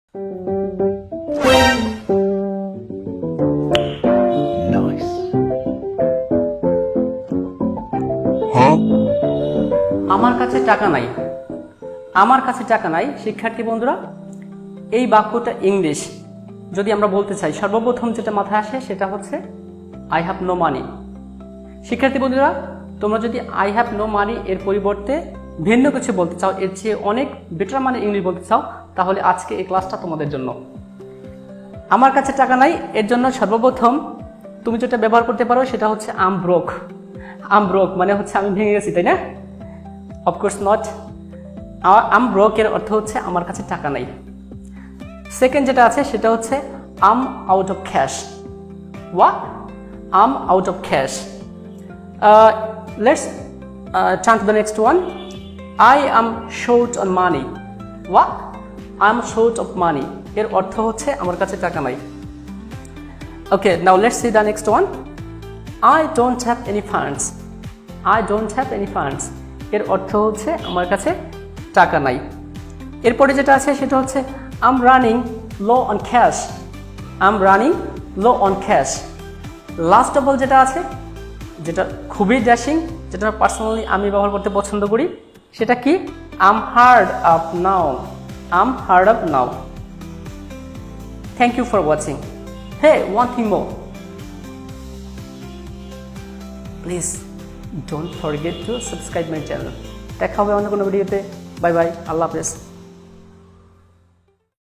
আমার কাছে টাকা নাই। আমার কাছে টাকা নাই শিক্ষার্থী বন্ধুরা, এই বাক্যটা ইংলিশ যদি আমরা বলতে চাই সর্বপ্রথম যেটা মাথায় আসে সেটা হচ্ছে আই হ্যাভ নো মানি। শিক্ষার্থী বন্ধুরা, তোমরা যদি আই হ্যাভ নো মানি এর পরিবর্তে ভিন্ন কিছু বলতে চাও, এর চেয়ে অনেক বেটার মানে ইংলিশ বলতে চাও, তাহলে আজকে এই ক্লাসটা তোমাদের জন্য। আমার কাছে টাকা নাই এর জন্য সর্বপ্রথম তুমি যেটা ব্যবহার করতে পারো সেটা হচ্ছে আম ব্রোক। আম ব্রোক মানে হচ্ছে আমি ভেঙে গেছি, তাই না? Of course not. আম ব্রোক এর অর্থ হচ্ছে আমার কাছে টাকা নাই। সেকেন্ড যেটা আছে সেটা হচ্ছে I'm out of cash. What? I'm out of cash. Let's turn to the next one. I am short on money. What? I am short of money এর অর্থ হচ্ছে আমার কাছে টাকা নাই। Okay, now let's see the next one. I don't have any funds. I don't have any funds এর অর্থ হচ্ছে আমার কাছে টাকা নাই। এরপরে যেটা আছে সেটা হচ্ছে I'm running low on cash. I'm running low on cash. Last of all যেটা আছে, যেটা খুবই ড্যাশিং, যেটা পার্সোনালি আমি ব্যবহার করতে পছন্দ করি, সেটা কি? I'm hard up now. I'm hard up now. Thank you for watching. Hey, one thing more, please don't forget to subscribe my channel. দেখা হবে অন্য কোনো ভিডিওতে। বাই বাই, আল্লাহ হাফেজ।